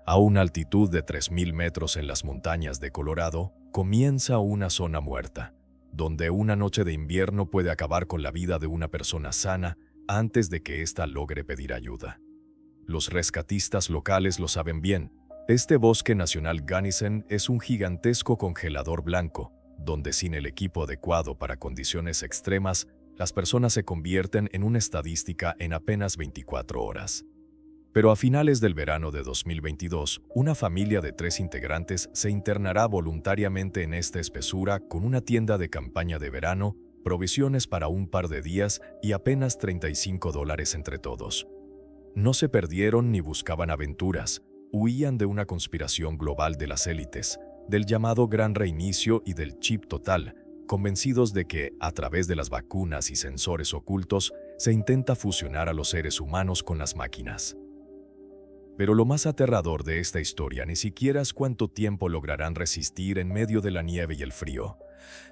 A una altitud de 3.000 metros en las montañas de Colorado, comienza una zona muerta, donde una noche de invierno puede acabar con la vida de una persona sana antes de que ésta logre pedir ayuda. Los rescatistas locales lo saben bien. Este bosque nacional Gunnison es un gigantesco congelador blanco, donde sin el equipo adecuado para condiciones extremas, las personas se convierten en una estadística en apenas 24 horas. Pero a finales del verano de 2022, una familia de 3 integrantes se internará voluntariamente en esta espesura con una tienda de campaña de verano, provisiones para un par de días y apenas $35 entre todos. No se perdieron ni buscaban aventuras, huían de una conspiración global de las élites, del llamado Gran Reinicio y del chip total, convencidos de que, a través de las vacunas y sensores ocultos, se intenta fusionar a los seres humanos con las máquinas. Pero lo más aterrador de esta historia ni siquiera es cuánto tiempo lograrán resistir en medio de la nieve y el frío,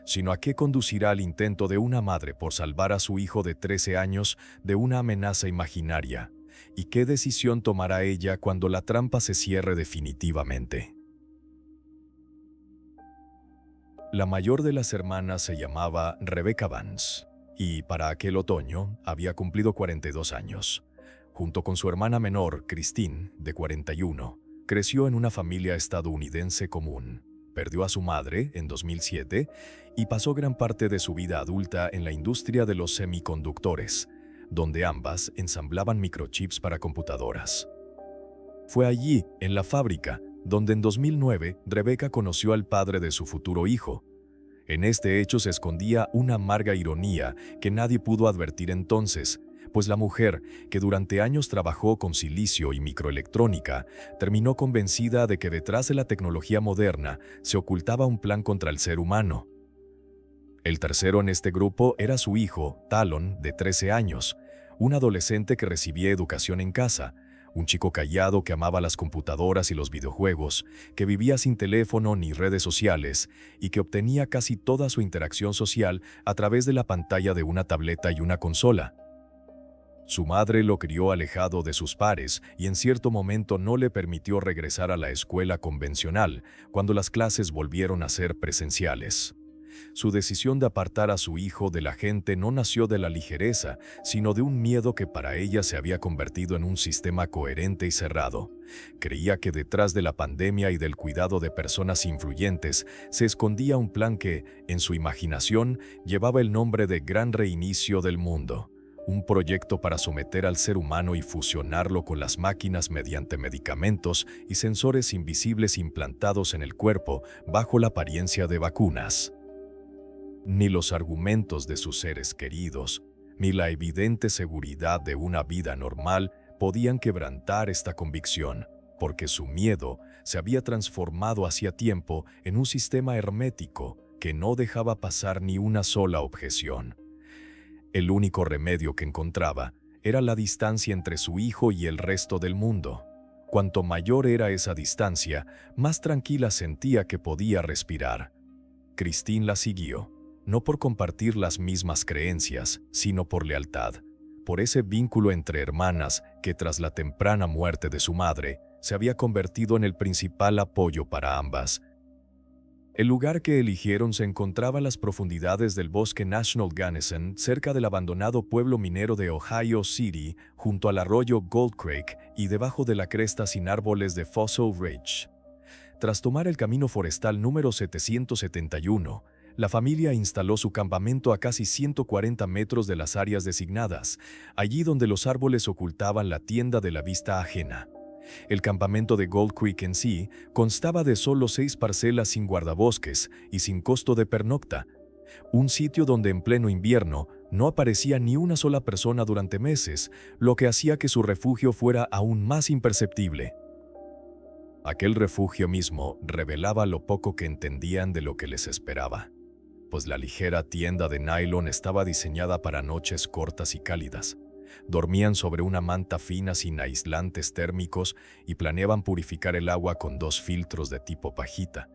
sino a qué conducirá el intento de una madre por salvar a su hijo de 13 años de una amenaza imaginaria, y qué decisión tomará ella cuando la trampa se cierre definitivamente. La mayor de las hermanas se llamaba Rebecca Vance, y para aquel otoño había cumplido 42 años. Junto con su hermana menor, Christine, de 41, creció en una familia estadounidense común. Perdió a su madre en 2007 y pasó gran parte de su vida adulta en la industria de los semiconductores, donde ambas ensamblaban microchips para computadoras. Fue allí, en la fábrica, donde en 2009 Rebecca conoció al padre de su futuro hijo. En este hecho se escondía una amarga ironía que nadie pudo advertir entonces, pues la mujer, que durante años trabajó con silicio y microelectrónica, terminó convencida de que detrás de la tecnología moderna se ocultaba un plan contra el ser humano. El tercero en este grupo era su hijo, Talon, de 13 años, un adolescente que recibía educación en casa, un chico callado que amaba las computadoras y los videojuegos, que vivía sin teléfono ni redes sociales y que obtenía casi toda su interacción social a través de la pantalla de una tableta y una consola. Su madre lo crió alejado de sus pares y en cierto momento no le permitió regresar a la escuela convencional cuando las clases volvieron a ser presenciales. Su decisión de apartar a su hijo de la gente no nació de la ligereza, sino de un miedo que para ella se había convertido en un sistema coherente y cerrado. Creía que detrás de la pandemia y del cuidado de personas influyentes se escondía un plan que, en su imaginación, llevaba el nombre de Gran Reinicio del Mundo. Un proyecto para someter al ser humano y fusionarlo con las máquinas mediante medicamentos y sensores invisibles implantados en el cuerpo bajo la apariencia de vacunas. Ni los argumentos de sus seres queridos, ni la evidente seguridad de una vida normal podían quebrantar esta convicción, porque su miedo se había transformado hacía tiempo en un sistema hermético que no dejaba pasar ni una sola objeción. El único remedio que encontraba era la distancia entre su hijo y el resto del mundo. Cuanto mayor era esa distancia, más tranquila sentía que podía respirar. Christine la siguió, no por compartir las mismas creencias, sino por lealtad, por ese vínculo entre hermanas que tras la temprana muerte de su madre se había convertido en el principal apoyo para ambas. El lugar que eligieron se encontraba en las profundidades del bosque National Gunnison, cerca del abandonado pueblo minero de Ohio City, junto al arroyo Gold Creek y debajo de la cresta sin árboles de Fossil Ridge. Tras tomar el camino forestal número 771, la familia instaló su campamento a casi 140 metros de las áreas designadas, allí donde los árboles ocultaban la tienda de la vista ajena. El campamento de Gold Creek en sí constaba de solo 6 parcelas sin guardabosques y sin costo de pernocta, un sitio donde en pleno invierno no aparecía ni una sola persona durante meses, lo que hacía que su refugio fuera aún más imperceptible. Aquel refugio mismo revelaba lo poco que entendían de lo que les esperaba, pues la ligera tienda de nylon estaba diseñada para noches cortas y cálidas. Dormían sobre una manta fina sin aislantes térmicos y planeaban purificar el agua con 2 filtros de tipo pajita,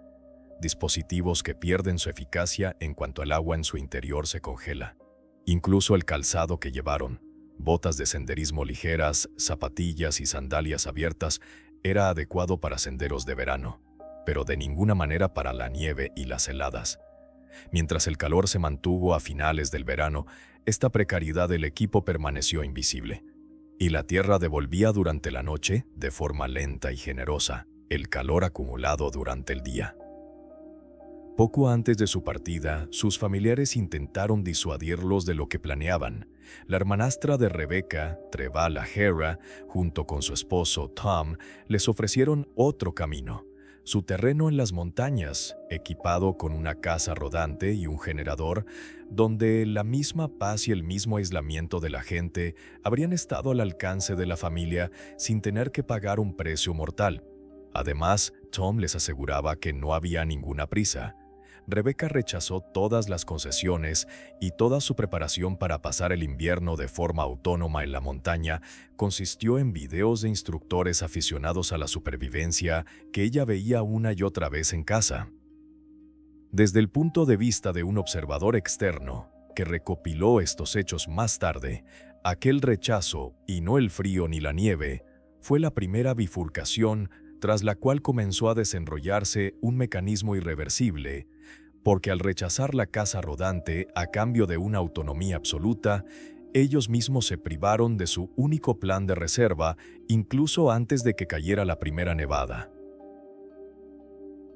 dispositivos que pierden su eficacia en cuanto el agua en su interior se congela. Incluso el calzado que llevaron, botas de senderismo ligeras, zapatillas y sandalias abiertas, Era adecuado para senderos de verano, pero de ninguna manera para la nieve y las heladas. Mientras el calor se mantuvo a finales del verano, esta precariedad del equipo permaneció invisible, y la tierra devolvía durante la noche, de forma lenta y generosa, el calor acumulado durante el día. Poco antes de su partida, sus familiares intentaron disuadirlos de lo que planeaban. La hermanastra de Rebecca, Trevala Hera, junto con su esposo Tom, les ofrecieron otro camino: su terreno en las montañas, equipado con una casa rodante y un generador, donde la misma paz y el mismo aislamiento de la gente habrían estado al alcance de la familia sin tener que pagar un precio mortal. Además, Tom les aseguraba que no había ninguna prisa. Rebecca rechazó todas las concesiones y toda su preparación para pasar el invierno de forma autónoma en la montaña consistió en videos de instructores aficionados a la supervivencia que ella veía una y otra vez en casa. Desde el punto de vista de un observador externo, que recopiló estos hechos más tarde, aquel rechazo, y no el frío ni la nieve, fue la primera bifurcación tras la cual comenzó a desenrollarse un mecanismo irreversible, porque al rechazar la casa rodante a cambio de una autonomía absoluta, ellos mismos se privaron de su único plan de reserva incluso antes de que cayera la primera nevada.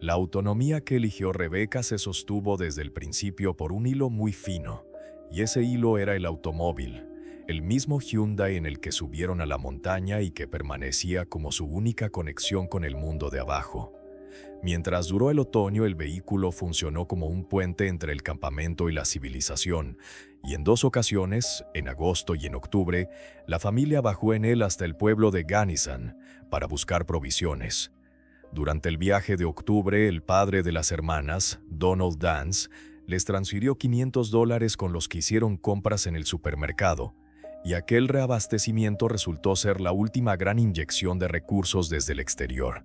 La autonomía que eligió Rebecca se sostuvo desde el principio por un hilo muy fino, y ese hilo era el automóvil, el mismo Hyundai en el que subieron a la montaña y que permanecía como su única conexión con el mundo de abajo. Mientras duró el otoño, el vehículo funcionó como un puente entre el campamento y la civilización, y en 2 ocasiones, en agosto y en octubre, la familia bajó en él hasta el pueblo de Gunnison para buscar provisiones. Durante el viaje de octubre, el padre de las hermanas, Donald Dance, les transfirió $500 con los que hicieron compras en el supermercado, y aquel reabastecimiento resultó ser la última gran inyección de recursos desde el exterior.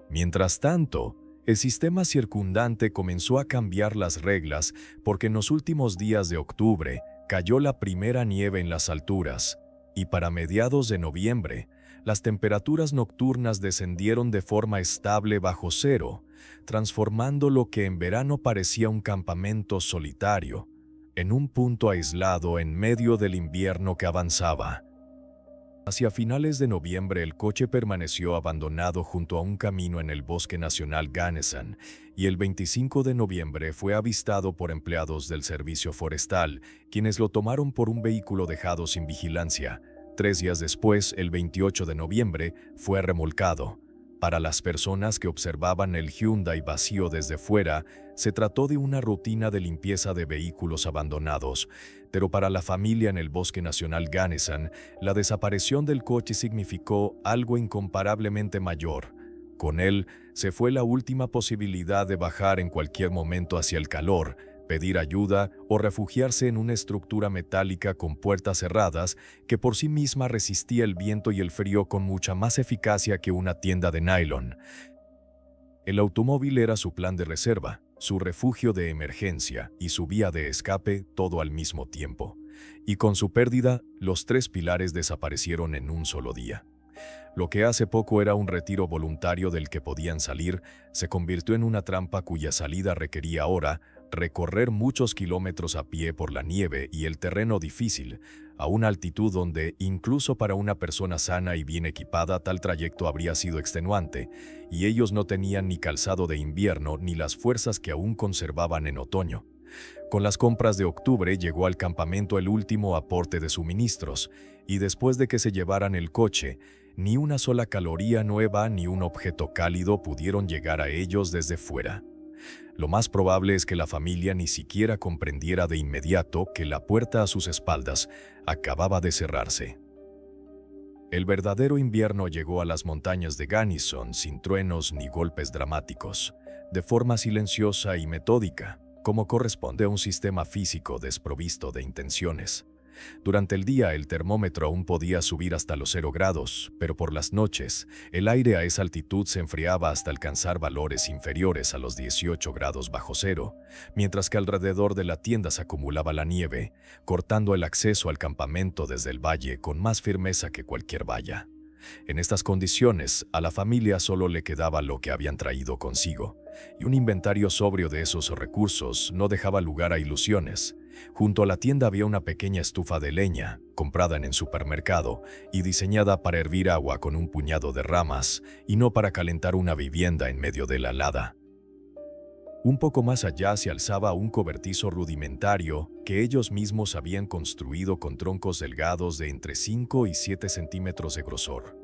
Mientras tanto, el sistema circundante comenzó a cambiar las reglas porque en los últimos días de octubre cayó la primera nieve en las alturas, y para mediados de noviembre, las temperaturas nocturnas descendieron de forma estable bajo cero, transformando lo que en verano parecía un campamento solitario en un punto aislado en medio del invierno que avanzaba. Hacia finales de noviembre, el coche permaneció abandonado junto a un camino en el Bosque Nacional Gunnison, y el 25 de noviembre fue avistado por empleados del servicio forestal, quienes lo tomaron por un vehículo dejado sin vigilancia. 3 días después, el 28 de noviembre, fue remolcado. Para las personas que observaban el Hyundai vacío desde fuera, se trató de una rutina de limpieza de vehículos abandonados, pero para la familia en el Bosque Nacional Gunnison, la desaparición del coche significó algo incomparablemente mayor. Con él, se fue la última posibilidad de bajar en cualquier momento hacia el calor, pedir ayuda o refugiarse en una estructura metálica con puertas cerradas que por sí misma resistía el viento y el frío con mucha más eficacia que una tienda de nylon. El automóvil era su plan de reserva, su refugio de emergencia y su vía de escape, todo al mismo tiempo. Y con su pérdida, los 3 pilares desaparecieron en un solo día. Lo que hace poco era un retiro voluntario del que podían salir, se convirtió en una trampa cuya salida requería ahora recorrer muchos kilómetros a pie por la nieve y el terreno difícil, a una altitud donde, incluso para una persona sana y bien equipada, tal trayecto habría sido extenuante, y ellos no tenían ni calzado de invierno ni las fuerzas que aún conservaban en otoño. Con las compras de octubre llegó al campamento el último aporte de suministros, y después de que se llevaran el coche, ni una sola caloría nueva ni un objeto cálido pudieron llegar a ellos desde fuera. Lo más probable es que la familia ni siquiera comprendiera de inmediato que la puerta a sus espaldas acababa de cerrarse. El verdadero invierno llegó a las montañas de Gunnison sin truenos ni golpes dramáticos, de forma silenciosa y metódica, como corresponde a un sistema físico desprovisto de intenciones. Durante el día el termómetro aún podía subir hasta los 0 grados, pero por las noches el aire a esa altitud se enfriaba hasta alcanzar valores inferiores a los 18 grados bajo cero, mientras que alrededor de la tienda se acumulaba la nieve, cortando el acceso al campamento desde el valle con más firmeza que cualquier valla. En estas condiciones, a la familia solo le quedaba lo que habían traído consigo, y un inventario sobrio de esos recursos no dejaba lugar a ilusiones. Junto a la tienda había una pequeña estufa de leña, comprada en el supermercado y diseñada para hervir agua con un puñado de ramas y no para calentar una vivienda en medio de la helada. Un poco más allá se alzaba un cobertizo rudimentario que ellos mismos habían construido con troncos delgados de entre 5 y 7 centímetros de grosor,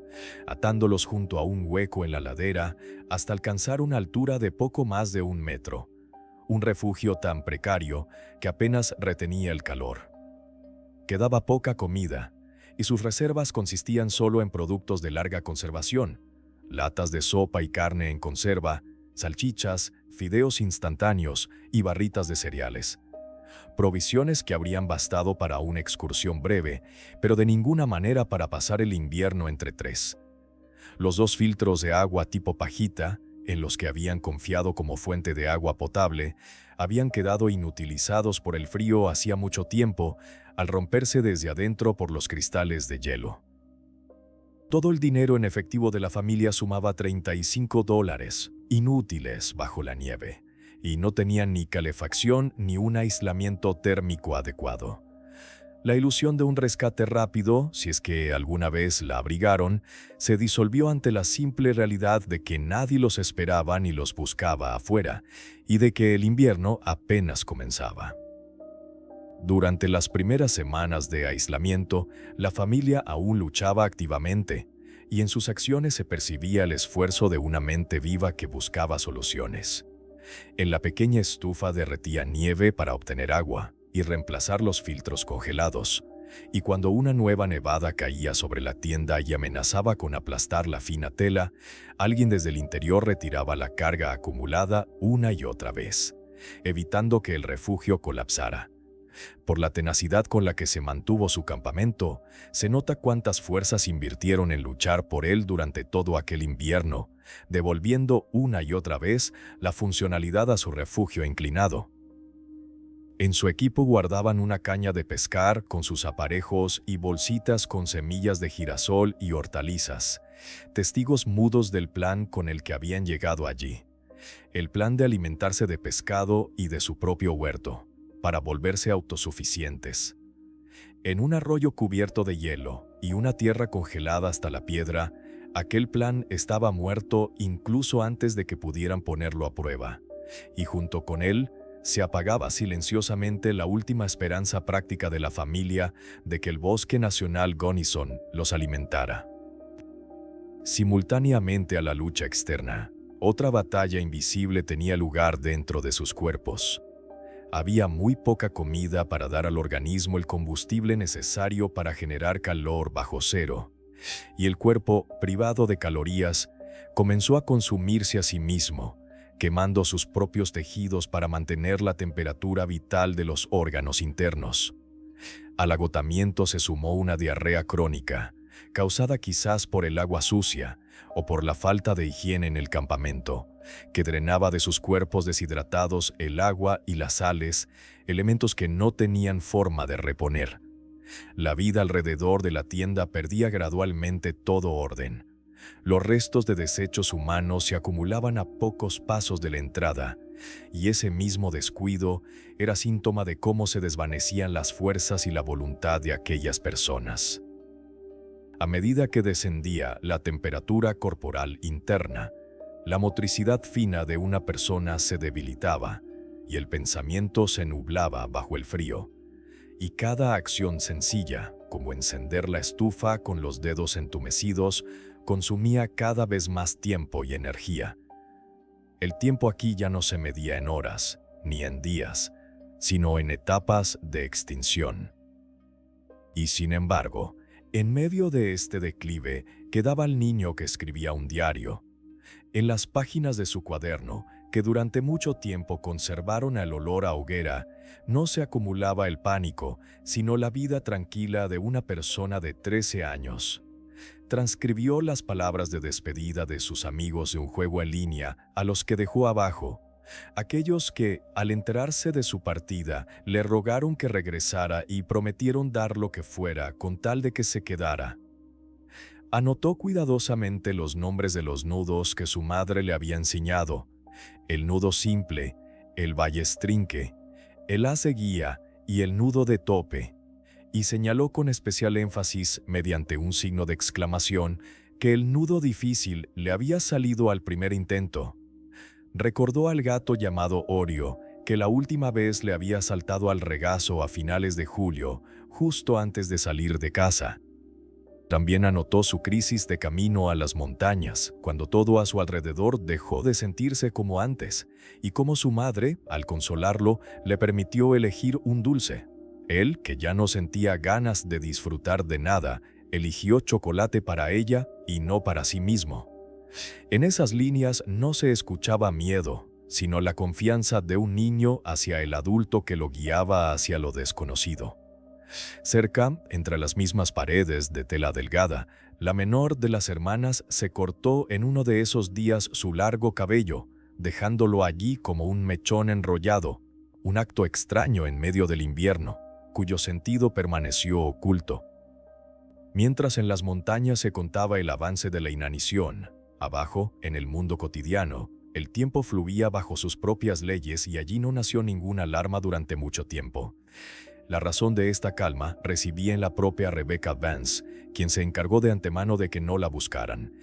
atándolos junto a un hueco en la ladera hasta alcanzar una altura de poco más de 1 metro. Un refugio tan precario que apenas retenía el calor. Quedaba poca comida, y sus reservas consistían solo en productos de larga conservación, latas de sopa y carne en conserva, salchichas, fideos instantáneos y barritas de cereales. Provisiones que habrían bastado para una excursión breve, pero de ninguna manera para pasar el invierno entre tres. Los 2 filtros de agua tipo pajita, en los que habían confiado como fuente de agua potable, habían quedado inutilizados por el frío hacía mucho tiempo, al romperse desde adentro por los cristales de hielo. Todo el dinero en efectivo de la familia sumaba $35, inútiles bajo la nieve, y no tenían ni calefacción ni un aislamiento térmico adecuado. La ilusión de un rescate rápido, si es que alguna vez la abrigaron, se disolvió ante la simple realidad de que nadie los esperaba ni los buscaba afuera, y de que el invierno apenas comenzaba. Durante las primeras semanas de aislamiento, la familia aún luchaba activamente, y en sus acciones se percibía el esfuerzo de una mente viva que buscaba soluciones. En la pequeña estufa derretía nieve para obtener agua y reemplazar los filtros congelados, y cuando una nueva nevada caía sobre la tienda y amenazaba con aplastar la fina tela, alguien desde el interior retiraba la carga acumulada una y otra vez, evitando que el refugio colapsara. Por la tenacidad con la que se mantuvo su campamento, se nota cuántas fuerzas invirtieron en luchar por él durante todo aquel invierno, devolviendo una y otra vez la funcionalidad a su refugio inclinado. En su equipo guardaban una caña de pescar con sus aparejos y bolsitas con semillas de girasol y hortalizas, testigos mudos del plan con el que habían llegado allí. El plan de alimentarse de pescado y de su propio huerto, para volverse autosuficientes. En un arroyo cubierto de hielo y una tierra congelada hasta la piedra, aquel plan estaba muerto incluso antes de que pudieran ponerlo a prueba, y junto con él se apagaba silenciosamente la última esperanza práctica de la familia de que el Bosque Nacional Gunnison los alimentara. Simultáneamente a la lucha externa, otra batalla invisible tenía lugar dentro de sus cuerpos. Había muy poca comida para dar al organismo el combustible necesario para generar calor bajo cero, y el cuerpo, privado de calorías, comenzó a consumirse a sí mismo, quemando sus propios tejidos para mantener la temperatura vital de los órganos internos. Al agotamiento se sumó una diarrea crónica, causada quizás por el agua sucia o por la falta de higiene en el campamento, que drenaba de sus cuerpos deshidratados el agua y las sales, elementos que no tenían forma de reponer. La vida alrededor de la tienda perdía gradualmente todo orden. Los restos de desechos humanos se acumulaban a pocos pasos de la entrada, y ese mismo descuido era síntoma de cómo se desvanecían las fuerzas y la voluntad de aquellas personas. A medida que descendía la temperatura corporal interna, la motricidad fina de una persona se debilitaba y el pensamiento se nublaba bajo el frío, y cada acción sencilla, como encender la estufa con los dedos entumecidos, consumía cada vez más tiempo y energía. El tiempo aquí ya no se medía en horas, ni en días, sino en etapas de extinción. Y sin embargo, en medio de este declive quedaba el niño que escribía un diario. En las páginas de su cuaderno, que durante mucho tiempo conservaron el olor a hoguera, no se acumulaba el pánico, sino la vida tranquila de una persona de 13 años. Transcribió las palabras de despedida de sus amigos de un juego en línea a los que dejó abajo, aquellos que, al enterarse de su partida, le rogaron que regresara y prometieron dar lo que fuera con tal de que se quedara. Anotó cuidadosamente los nombres de los nudos que su madre le había enseñado: el nudo simple, el ballestrinque, el haz de guía y el nudo de tope, y señaló con especial énfasis, mediante un signo de exclamación, que el nudo difícil le había salido al primer intento. Recordó al gato llamado Oreo, que la última vez le había saltado al regazo a finales de julio, justo antes de salir de casa. También anotó su crisis de camino a las montañas, cuando todo a su alrededor dejó de sentirse como antes, y cómo su madre, al consolarlo, le permitió elegir un dulce. Él, que ya no sentía ganas de disfrutar de nada, eligió chocolate para ella y no para sí mismo. En esas líneas no se escuchaba miedo, sino la confianza de un niño hacia el adulto que lo guiaba hacia lo desconocido. Cerca, entre las mismas paredes de tela delgada, la menor de las hermanas se cortó en uno de esos días su largo cabello, dejándolo allí como un mechón enrollado, un acto extraño en medio del invierno, cuyo sentido permaneció oculto. Mientras en las montañas se contaba el avance de la inanición, abajo, en el mundo cotidiano, el tiempo fluía bajo sus propias leyes y allí no nació ninguna alarma durante mucho tiempo. La razón de esta calma residía en la propia Rebecca Vance, quien se encargó de antemano de que no la buscaran.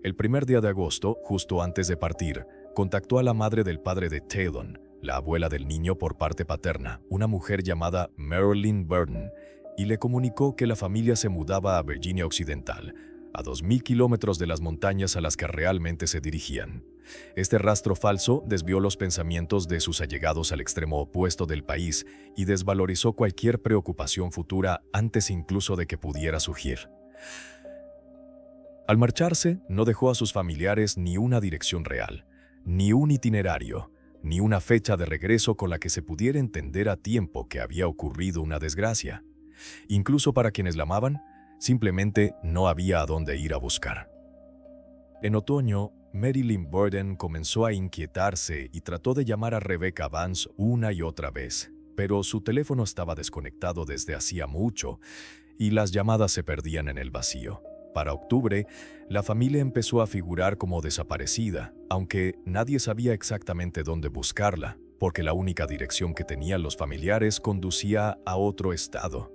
El primer día de agosto, justo antes de partir, contactó a la madre del padre de Talon, la abuela del niño por parte paterna, una mujer llamada Marilyn Burton, y le comunicó que la familia se mudaba a Virginia Occidental, a 2.000 kilómetros de las montañas a las que realmente se dirigían. Este rastro falso desvió los pensamientos de sus allegados al extremo opuesto del país y desvalorizó cualquier preocupación futura antes incluso de que pudiera surgir. Al marcharse, no dejó a sus familiares ni una dirección real, ni un itinerario, ni una fecha de regreso con la que se pudiera entender a tiempo que había ocurrido una desgracia. Incluso para quienes la amaban, simplemente no había a dónde ir a buscar. En otoño, Marilyn Burton comenzó a inquietarse y trató de llamar a Rebecca Vance una y otra vez, pero su teléfono estaba desconectado desde hacía mucho y las llamadas se perdían en el vacío. Para octubre, la familia empezó a figurar como desaparecida, aunque nadie sabía exactamente dónde buscarla, porque la única dirección que tenían los familiares conducía a otro estado.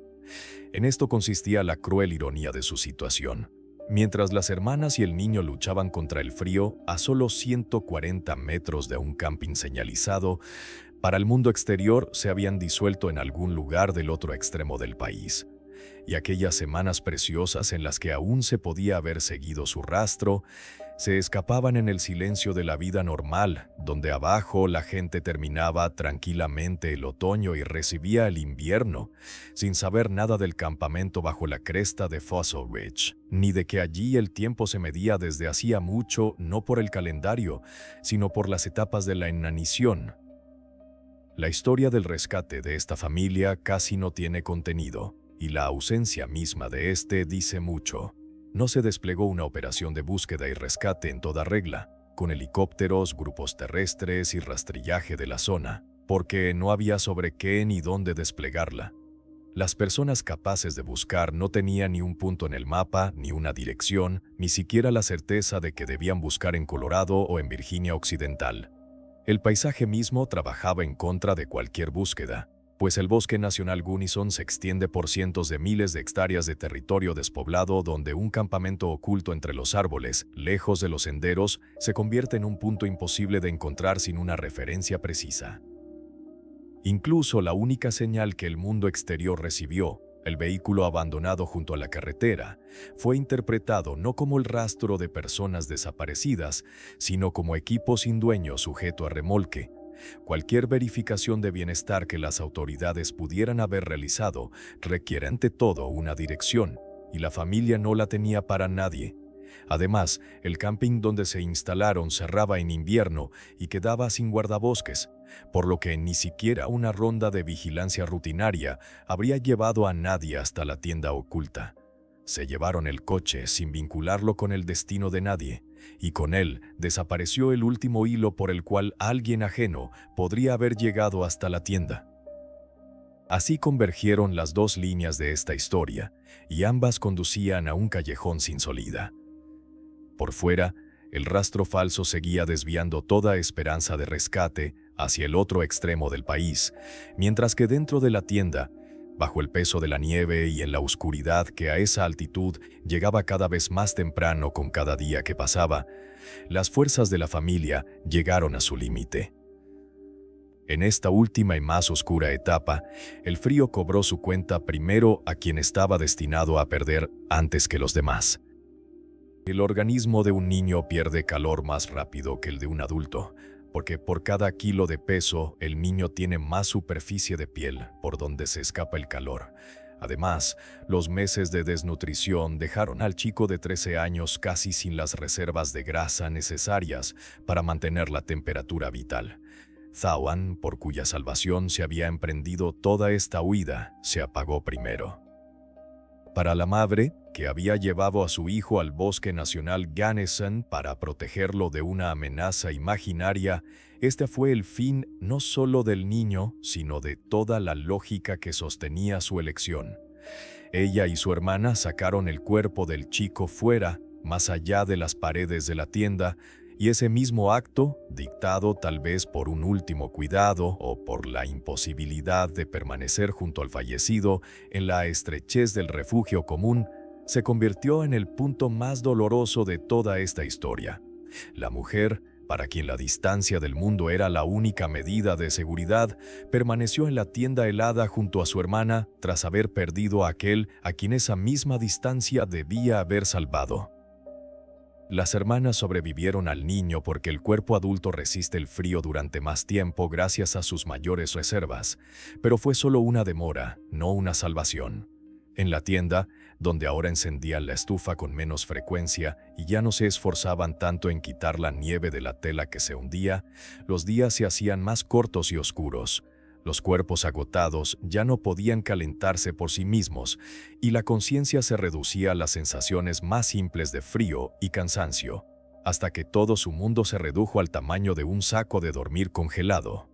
En esto consistía la cruel ironía de su situación. Mientras las hermanas y el niño luchaban contra el frío a solo 140 metros de un camping señalizado, para el mundo exterior se habían disuelto en algún lugar del otro extremo del país. Y aquellas semanas preciosas en las que aún se podía haber seguido su rastro, se escapaban en el silencio de la vida normal, donde abajo la gente terminaba tranquilamente el otoño y recibía el invierno, sin saber nada del campamento bajo la cresta de Fossil Ridge, ni de que allí el tiempo se medía desde hacía mucho no por el calendario, sino por las etapas de la inanición. La historia del rescate de esta familia casi no tiene contenido, y la ausencia misma de este dice mucho. No se desplegó una operación de búsqueda y rescate en toda regla, con helicópteros, grupos terrestres y rastrillaje de la zona, porque no había sobre qué ni dónde desplegarla. Las personas capaces de buscar no tenían ni un punto en el mapa, ni una dirección, ni siquiera la certeza de que debían buscar en Colorado o en Virginia Occidental. El paisaje mismo trabajaba en contra de cualquier búsqueda, pues el Bosque Nacional Gunnison se extiende por cientos de miles de hectáreas de territorio despoblado donde un campamento oculto entre los árboles, lejos de los senderos, se convierte en un punto imposible de encontrar sin una referencia precisa. Incluso la única señal que el mundo exterior recibió, el vehículo abandonado junto a la carretera, fue interpretado no como el rastro de personas desaparecidas, sino como equipo sin dueño sujeto a remolque. Cualquier verificación de bienestar que las autoridades pudieran haber realizado requiere ante todo una dirección, y la familia no la tenía para nadie. Además, el camping donde se instalaron cerraba en invierno y quedaba sin guardabosques, por lo que ni siquiera una ronda de vigilancia rutinaria habría llevado a nadie hasta la tienda oculta. Se llevaron el coche sin vincularlo con el destino de nadie, y con él desapareció el último hilo por el cual alguien ajeno podría haber llegado hasta la tienda. Así convergieron las dos líneas de esta historia, y ambas conducían a un callejón sin salida. Por fuera, el rastro falso seguía desviando toda esperanza de rescate hacia el otro extremo del país, mientras que dentro de la tienda, bajo el peso de la nieve y en la oscuridad que a esa altitud llegaba cada vez más temprano con cada día que pasaba, las fuerzas de la familia llegaron a su límite. En esta última y más oscura etapa, el frío cobró su cuenta primero a quien estaba destinado a perder antes que los demás. El organismo de un niño pierde calor más rápido que el de un adulto, porque por cada kilo de peso el niño tiene más superficie de piel por donde se escapa el calor. Además, los meses de desnutrición dejaron al chico de 13 años casi sin las reservas de grasa necesarias para mantener la temperatura vital. Zawan, por cuya salvación se había emprendido toda esta huida, se apagó primero. Para la madre, que había llevado a su hijo al bosque nacional Ganeshan para protegerlo de una amenaza imaginaria, este fue el fin no solo del niño, sino de toda la lógica que sostenía su elección. Ella y su hermana sacaron el cuerpo del chico fuera, más allá de las paredes de la tienda, y ese mismo acto, dictado tal vez por un último cuidado o por la imposibilidad de permanecer junto al fallecido en la estrechez del refugio común, se convirtió en el punto más doloroso de toda esta historia. La mujer, para quien la distancia del mundo era la única medida de seguridad, permaneció en la tienda helada junto a su hermana tras haber perdido a aquel a quien esa misma distancia debía haber salvado. Las hermanas sobrevivieron al niño porque el cuerpo adulto resiste el frío durante más tiempo gracias a sus mayores reservas, pero fue solo una demora, no una salvación. En la tienda, donde ahora encendían la estufa con menos frecuencia y ya no se esforzaban tanto en quitar la nieve de la tela que se hundía, los días se hacían más cortos y oscuros. Los cuerpos agotados ya no podían calentarse por sí mismos y la conciencia se reducía a las sensaciones más simples de frío y cansancio, hasta que todo su mundo se redujo al tamaño de un saco de dormir congelado.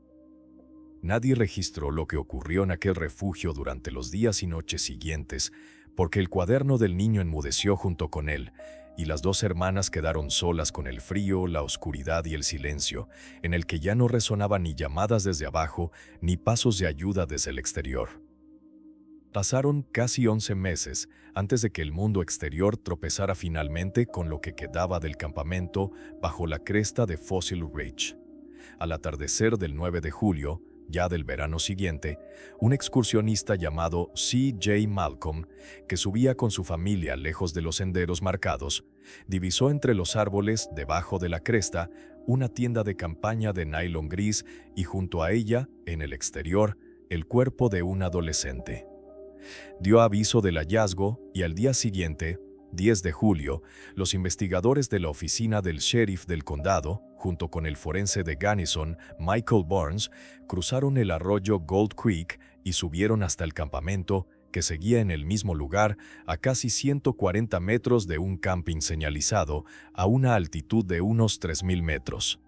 Nadie registró lo que ocurrió en aquel refugio durante los días y noches siguientes, porque el cuaderno del niño enmudeció junto con él, y las dos hermanas quedaron solas con el frío, la oscuridad y el silencio, en el que ya no resonaban ni llamadas desde abajo, ni pasos de ayuda desde el exterior. Pasaron casi 11 meses antes de que el mundo exterior tropezara finalmente con lo que quedaba del campamento bajo la cresta de Fossil Ridge. Al atardecer del 9 de julio, ya del verano siguiente, un excursionista llamado C.J. Malcolm, que subía con su familia lejos de los senderos marcados, divisó entre los árboles, debajo de la cresta, una tienda de campaña de nylon gris y junto a ella, en el exterior, el cuerpo de un adolescente. Dio aviso del hallazgo y al día siguiente, 10 de julio, los investigadores de la oficina del sheriff del condado, junto con el forense de Gunnison, Michael Burns, cruzaron el arroyo Gold Creek y subieron hasta el campamento, que seguía en el mismo lugar, a casi 140 metros de un camping señalizado, a una altitud de unos 3.000 metros.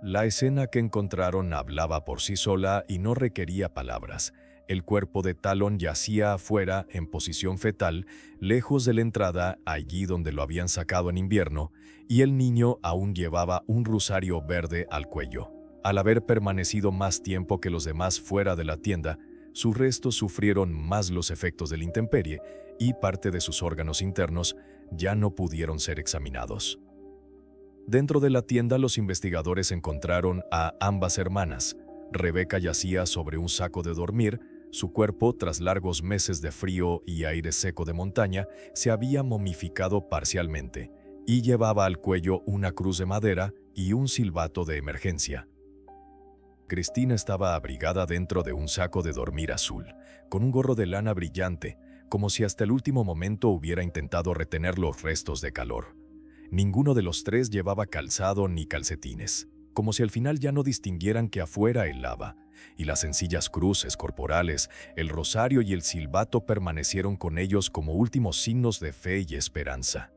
La escena que encontraron hablaba por sí sola y no requería palabras. El cuerpo de Talon yacía afuera en posición fetal, lejos de la entrada, allí donde lo habían sacado en invierno, y el niño aún llevaba un rosario verde al cuello. Al haber permanecido más tiempo que los demás fuera de la tienda, sus restos sufrieron más los efectos de la intemperie y parte de sus órganos internos ya no pudieron ser examinados. Dentro de la tienda, los investigadores encontraron a ambas hermanas. Rebecca yacía sobre un saco de dormir. Su cuerpo, tras largos meses de frío y aire seco de montaña, se había momificado parcialmente y llevaba al cuello una cruz de madera y un silbato de emergencia. Cristina estaba abrigada dentro de un saco de dormir azul, con un gorro de lana brillante, como si hasta el último momento hubiera intentado retener los restos de calor. Ninguno de los tres llevaba calzado ni calcetines, como si al final ya no distinguieran que afuera helaba, y las sencillas cruces corporales, el rosario y el silbato permanecieron con ellos como últimos signos de fe y esperanza.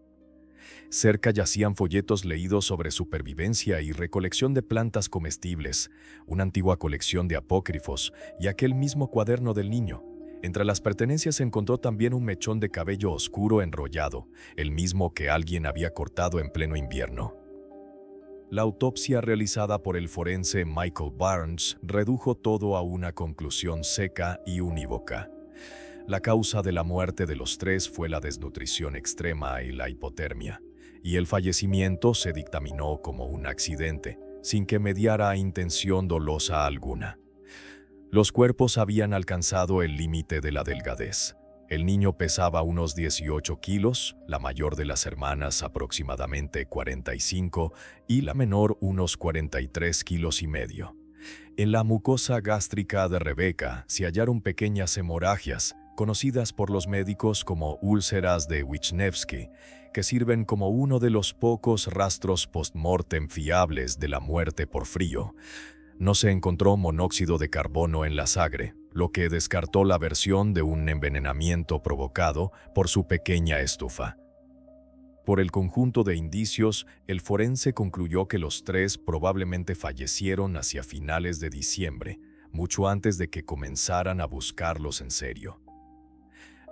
Cerca yacían folletos leídos sobre supervivencia y recolección de plantas comestibles, una antigua colección de apócrifos y aquel mismo cuaderno del niño. Entre las pertenencias se encontró también un mechón de cabello oscuro enrollado, el mismo que alguien había cortado en pleno invierno. La autopsia realizada por el forense Michael Barnes redujo todo a una conclusión seca y unívoca. La causa de la muerte de los tres fue la desnutrición extrema y la hipotermia, y el fallecimiento se dictaminó como un accidente, sin que mediara intención dolosa alguna. Los cuerpos habían alcanzado el límite de la delgadez. El niño pesaba unos 18 kilos, la mayor de las hermanas aproximadamente 45 y la menor unos 43 kilos y medio. En la mucosa gástrica de Rebecca se hallaron pequeñas hemorragias, conocidas por los médicos como úlceras de Wisniewski, que sirven como uno de los pocos rastros post-mortem fiables de la muerte por frío. No se encontró monóxido de carbono en la sangre, lo que descartó la versión de un envenenamiento provocado por su pequeña estufa. Por el conjunto de indicios, el forense concluyó que los tres probablemente fallecieron hacia finales de diciembre, mucho antes de que comenzaran a buscarlos en serio.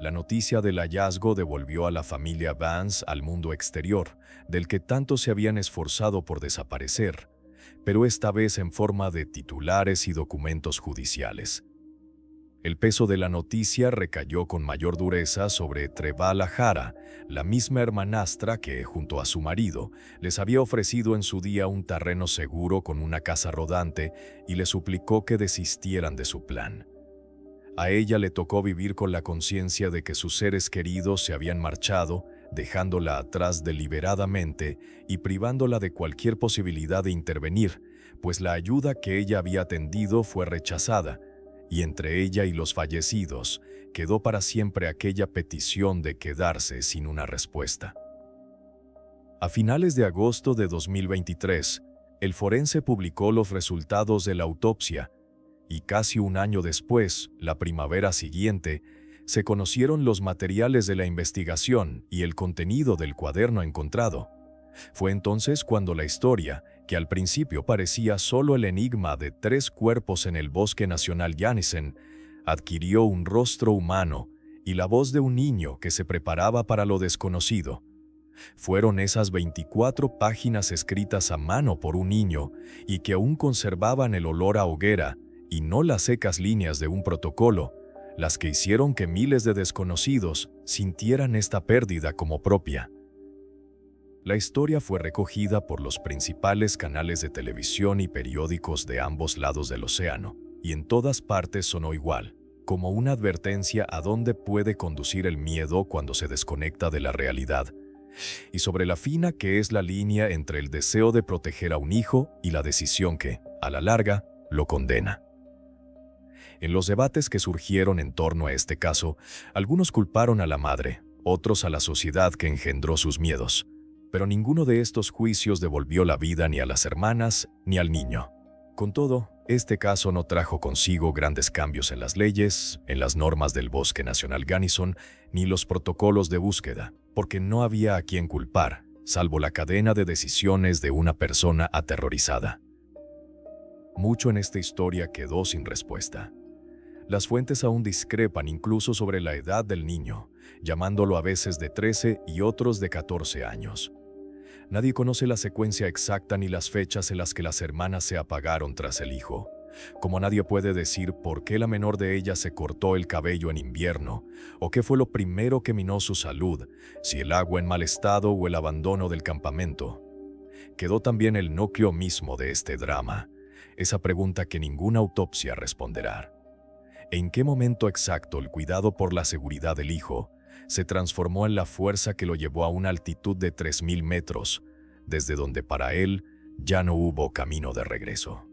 La noticia del hallazgo devolvió a la familia Vance al mundo exterior, del que tanto se habían esforzado por desaparecer, pero esta vez en forma de titulares y documentos judiciales. El peso de la noticia recayó con mayor dureza sobre Trevala Jara, la misma hermanastra que, junto a su marido, les había ofrecido en su día un terreno seguro con una casa rodante y le suplicó que desistieran de su plan. A ella le tocó vivir con la conciencia de que sus seres queridos se habían marchado, dejándola atrás deliberadamente y privándola de cualquier posibilidad de intervenir, pues la ayuda que ella había tendido fue rechazada, y entre ella y los fallecidos quedó para siempre aquella petición de quedarse sin una respuesta. A finales de agosto de 2023, el forense publicó los resultados de la autopsia, y casi un año después, la primavera siguiente, se conocieron los materiales de la investigación y el contenido del cuaderno encontrado. Fue entonces cuando la historia, que al principio parecía solo el enigma de tres cuerpos en el Bosque Nacional Janssen, adquirió un rostro humano y la voz de un niño que se preparaba para lo desconocido. Fueron esas 24 páginas escritas a mano por un niño y que aún conservaban el olor a hoguera y no las secas líneas de un protocolo, las que hicieron que miles de desconocidos sintieran esta pérdida como propia. La historia fue recogida por los principales canales de televisión y periódicos de ambos lados del océano, y en todas partes sonó igual, como una advertencia a dónde puede conducir el miedo cuando se desconecta de la realidad, y sobre la fina que es la línea entre el deseo de proteger a un hijo y la decisión que, a la larga, lo condena. En los debates que surgieron en torno a este caso, algunos culparon a la madre, otros a la sociedad que engendró sus miedos, pero ninguno de estos juicios devolvió la vida ni a las hermanas ni al niño. Con todo, este caso no trajo consigo grandes cambios en las leyes, en las normas del Bosque Nacional Janssen, ni los protocolos de búsqueda, porque no había a quien culpar, salvo la cadena de decisiones de una persona aterrorizada. Mucho en esta historia quedó sin respuesta. Las fuentes aún discrepan incluso sobre la edad del niño, llamándolo a veces de 13 y otros de 14 años. Nadie conoce la secuencia exacta ni las fechas en las que las hermanas se apagaron tras el hijo, como nadie puede decir por qué la menor de ellas se cortó el cabello en invierno, o qué fue lo primero que minó su salud, si el agua en mal estado o el abandono del campamento. Quedó también el núcleo mismo de este drama, esa pregunta que ninguna autopsia responderá. ¿En qué momento exacto el cuidado por la seguridad del hijo se transformó en la fuerza que lo llevó a una altitud de 3.000 metros, desde donde para él ya no hubo camino de regreso?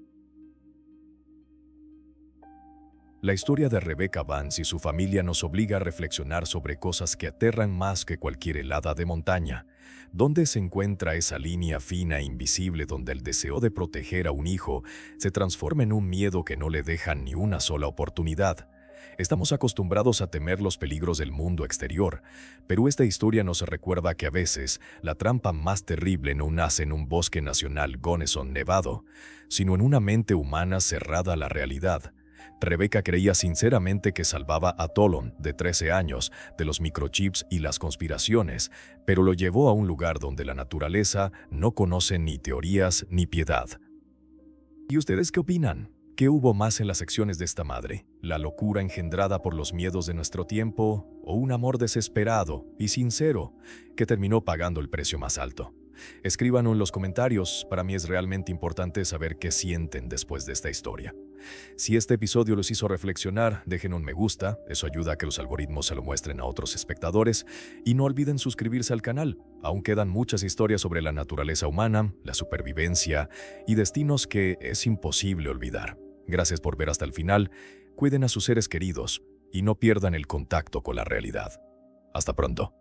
La historia de Rebecca Vance y su familia nos obliga a reflexionar sobre cosas que aterran más que cualquier helada de montaña. ¿Dónde se encuentra esa línea fina e invisible donde el deseo de proteger a un hijo se transforma en un miedo que no le deja ni una sola oportunidad? Estamos acostumbrados a temer los peligros del mundo exterior, pero esta historia nos recuerda que a veces la trampa más terrible no nace en un bosque nacional Gunnison nevado, sino en una mente humana cerrada a la realidad. Rebecca creía sinceramente que salvaba a Tollon, de 13 años, de los microchips y las conspiraciones, pero lo llevó a un lugar donde la naturaleza no conoce ni teorías ni piedad. ¿Y ustedes qué opinan? ¿Qué hubo más en las acciones de esta madre? ¿La locura engendrada por los miedos de nuestro tiempo o un amor desesperado y sincero que terminó pagando el precio más alto? Escríbanlo en los comentarios, para mí es realmente importante saber qué sienten después de esta historia. Si este episodio los hizo reflexionar, dejen un me gusta, eso ayuda a que los algoritmos se lo muestren a otros espectadores, y no olviden suscribirse al canal. Aún quedan muchas historias sobre la naturaleza humana, la supervivencia y destinos que es imposible olvidar. Gracias por ver hasta el final, cuiden a sus seres queridos y no pierdan el contacto con la realidad. Hasta pronto.